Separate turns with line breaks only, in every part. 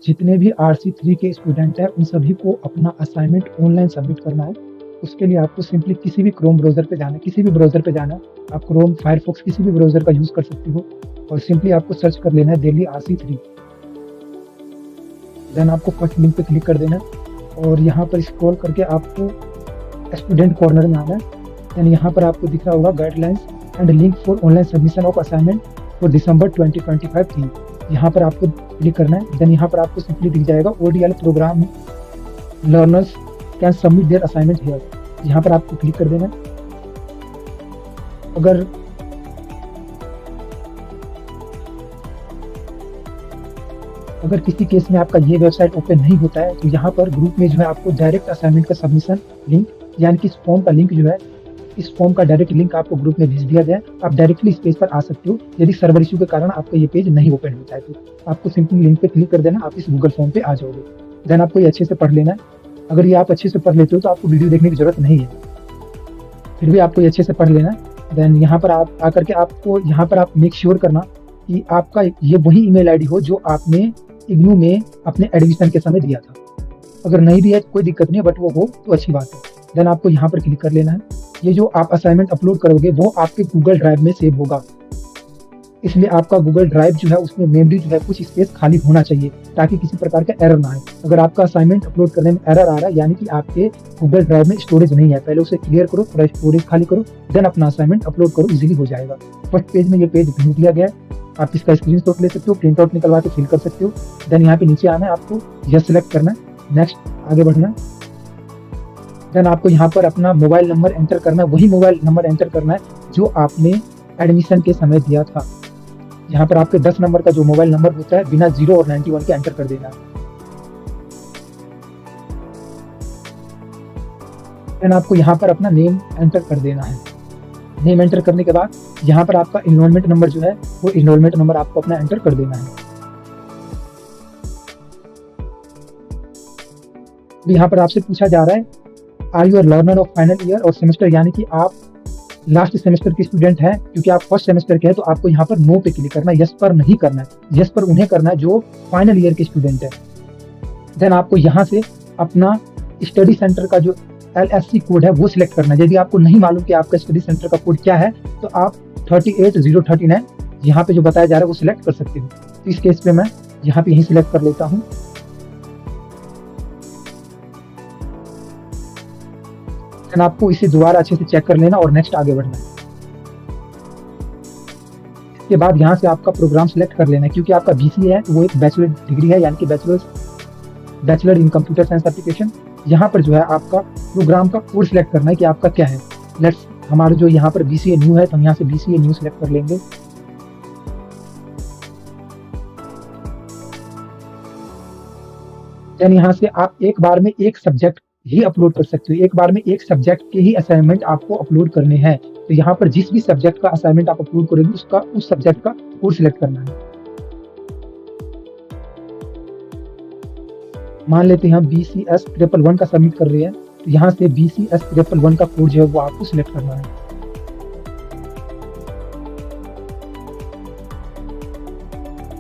जितने भी RC3 के स्टूडेंट हैं उन सभी को अपना असाइनमेंट ऑनलाइन सबमिट करना है। उसके लिए आपको सिंपली किसी भी क्रोम ब्राउज़र पे जाना है, किसी भी ब्राउज़र पे जाना है। आप क्रोम, फायरफॉक्स किसी भी ब्राउज़र का यूज़ कर सकते हो और सिंपली आपको सर्च कर लेना है दिल्ली RC3। देन आपको फर्स्ट लिंक पे क्लिक कर देना है और यहाँ पर स्क्रॉल करके आपको स्टूडेंट कॉर्नर में आना है। देन यहाँ पर आपको दिख रहा होगा guidelines and link for online submission of assignment for December 2025 थी। यहाँ पर आपको क्लिक करना है। देन यहाँ पर आपको सिंपली दिख जाएगा ODL program learners can submit their assignment here. यहाँ पर आपको क्लिक कर देना है। अगर किसी केस में आपका ये वेबसाइट ओपन नहीं होता है तो यहाँ पर ग्रुप में जो है आपको डायरेक्ट असाइनमेंट का सबमिशन लिंक यानी कि इस फॉर्म का लिंक जो है, इस फॉर्म का डायरेक्ट लिंक आपको ग्रुप में भेज दिया गया। आप डायरेक्टली इस पेज पर आ सकते हो यदि सर्वर इशू के कारण आपका ये पेज नहीं ओपन होता है तो आपको सिंपली लिंक पे क्लिक कर देना, आप इस गूगल फॉर्म पे आ जाओगे। देन आपको ये अच्छे से पढ़ लेना है। अगर ये आप अच्छे से पढ़ लेते हो तो आपको वीडियो देखने की जरूरत नहीं है, फिर भी आपको ये अच्छे से पढ़ लेना है। देन यहाँ पर आप आकर के आपको यहाँ पर आप मेक श्योर करना कि आपका ये वही ईमेल आईडी हो जो आपने इग्नू में अपने एडमिशन के समय दिया था। अगर नहीं दिया तो कोई दिक्कत नहीं है, बट वो हो तो अच्छी बात है। देन आपको यहाँ पर क्लिक कर लेना है। ये जो आप असाइनमेंट अपलोड करोगे वो आपके गूगल ड्राइव में सेव होगा, इसलिए आपका गूगल ड्राइव जो है उसमें मेमोरी जो है कुछ स्पेस खाली होना चाहिए ताकि किसी प्रकार का एरर ना आए। अगर आपका असाइनमेंट अपलोड करने में एरर आ रहा है यानी कि आपके गूगल ड्राइव में स्टोरेज नहीं है, पहले उसे क्लियर करो, थोड़ा स्टोरेज खाली करो, देन अपना असाइनमेंट अपलोड करो, इजीली हो जाएगा। फर्स्ट पेज में ये पेज भेज दिया गया है, आप इसका स्क्रीनशॉट ले सकते हो, प्रिंट आउट निकलवा के फिल कर सकते हो। देन यहाँ पे नीचे आना है, आपको यह सिलेक्ट करना है, नेक्स्ट आगे बढ़ना है। देन आपको यहाँ पर अपना मोबाइल नंबर एंटर करना है, वही मोबाइल नंबर एंटर करना है जो आपने एडमिशन के समय दिया था। यहाँ पर आपके 10 नंबर का जो मोबाइल नंबर होता है बिना 0 और 91 के एंटर कर देना है। देन आपको यहाँ पर अपना नेम एंटर कर देना है। नेम एंटर करने के बाद यहाँ पर आपका इनरोलमेंट नंबर जो है वो इनरोलमेंट नंबर आपको अपना एंटर कर देना है। यहाँ पर आपसे पूछा जा रहा है are you a learner of final year और सेमेस्टर, यानी कि आप लास्ट सेमेस्टर के स्टूडेंट हैं। क्योंकि आप फर्स्ट सेमेस्टर के हैं तो आपको यहाँ पर नो पे क्लिक करना है, यस पर नहीं करना है। यस पर उन्हें करना है जो फाइनल ईयर के स्टूडेंट है। देन आपको यहाँ से अपना स्टडी सेंटर का जो LSC कोड है वो सिलेक्ट करना है। यदि आपको नहीं मालूम कि आपका स्टडी सेंटर का कोड क्या है तो आप 38039 यहाँ पे जो बताया जा रहा है वो सिलेक्ट कर सकते हो। तो इस केस पे मैं यहाँ पे यही सिलेक्ट कर लेता हूँ। देन आपको इसे दोबारा अच्छे से चेक कर लेना और नेक्स्ट आगे बढ़ना है। इसके बाद यहाँ से आपका प्रोग्राम सिलेक्ट कर लेना है। क्योंकि आपका BCA है तो वो एक बैचलर डिग्री है, यानी कि bachelor in computer science application. यहाँ पर जो है आपका प्रोग्राम का कोड सिलेक्ट करना है कि आपका क्या है। लेट्स हमारे जो यहाँ पर BCA न्यू है तो हम यहाँ से BCA न्यू सिलेक्ट कर लेंगे। देन यहाँ से आप एक बार में एक सब्जेक्ट ही अपलोड कर सकते हो, एक बार में एक सब्जेक्ट के ही असाइनमेंट आपको अपलोड करने हैं। तो यहाँ पर जिस भी सब्जेक्ट का असाइनमेंट आप अपलोड करेंगे उस सब्जेक्ट का कोड सिलेक्ट करना है। मान लेते हैं हम BCS 111 का सबमिट कर रहे हैं तो यहाँ से BCS 111 का कोड जो है वो आपको सिलेक्ट करना है।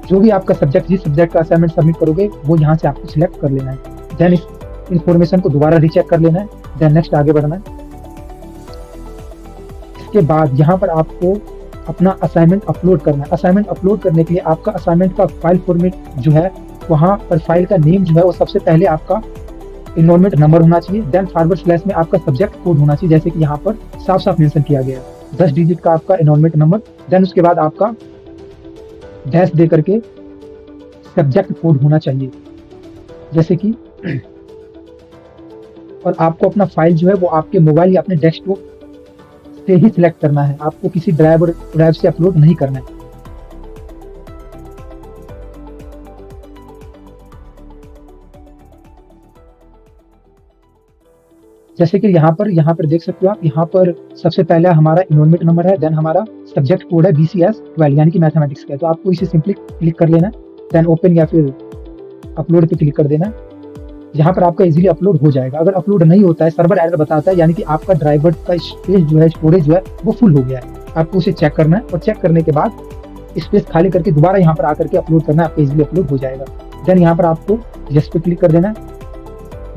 जो भी आपका सब्जेक्ट, जिस सब्जेक्ट का असाइनमेंट सबमिट करोगे वो यहाँ से आपको सिलेक्ट कर लेना है। देन इस इंफॉर्मेशन को दोबारा रीचेक कर लेना है। देन नेक्स्ट आगे बढ़ना है। इसके बाद यहाँ पर आपको अपना असाइनमेंट अपलोड करना है। असाइनमेंट अपलोड करने के लिए आपका असाइनमेंट का फाइल फॉर्मेट जो है वहाँ पर फाइल का नेम जो है वो सबसे पहले आपका इनरोलमेंट नंबर होना चाहिए। देन फॉरवर्ड स्लैश में आपका सब्जेक्ट कोड होना चाहिए, जैसे कि यहाँ पर साफ साफ मेंशन किया गया है 10 डिजिट का आपका इनरोलमेंट नंबर। देन उसके बाद आपका डैश दे करके सब्जेक्ट कोड होना चाहिए, जैसे कि और आपको अपना फाइल जो है वो आपके मोबाइल या अपने डेस्कटॉप से ही सिलेक्ट करना है, आपको किसी ड्राइव से अपलोड नहीं करना है। जैसे कि यहाँ पर देख सकते हो आप, यहाँ पर सबसे पहले हमारा इनरोलमेंट नंबर है, देन हमारा सब्जेक्ट कोड है BCS 12 यानी कि मैथमेटिक्स का है। तो आपको इसे सिंपली क्लिक कर लेना है, देन ओपन या फिर अपलोड पे क्लिक कर देना है। यहाँ पर आपका इजीली अपलोड हो जाएगा। अगर अपलोड नहीं होता है, सर्वर एरर बताता है, यानी कि आपका ड्राइवर का स्पेस जो है, स्टोरेज जो है वो फुल हो गया है। आपको उसे चेक करना है और चेक करने के बाद स्पेस खाली करके दोबारा यहाँ पर आकर के अपलोड करना है, आपका इजीली अपलोड हो जाएगा। देन यहाँ पर आपको यस पे क्लिक कर देना है,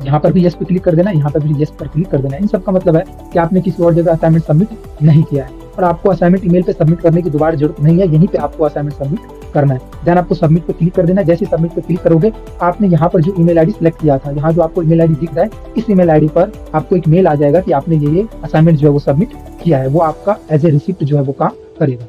यहाँ पर भी यस पे क्लिक कर देना है, यहाँ पर भी यस पर क्लिक कर देना है। इन सब का मतलब है कि आपने किसी और जगह असाइनमेंट सबमिट नहीं किया है और आपको असाइनमेंट ईमेल पे सबमिट करने की दोबारा जरूरत नहीं है, यहीं पे आपको असाइनमेंट सबमिट करना है। देन आपको सबमिट पे क्लिक कर देना है। जैसे सबमिट पे क्लिक करोगे आपने यहाँ पर जो ईमेल आईडी सिलेक्ट किया था, यहाँ जो आपको ईमेल आईडी दिख रहा है, इस ईमेल आईडी पर आपको एक मेल आ जाएगा कि आपने ये असाइनमेंट जो है वो सबमिट किया है, वो आपका एज ए रिसिप्ट जो है वो काम करेगा।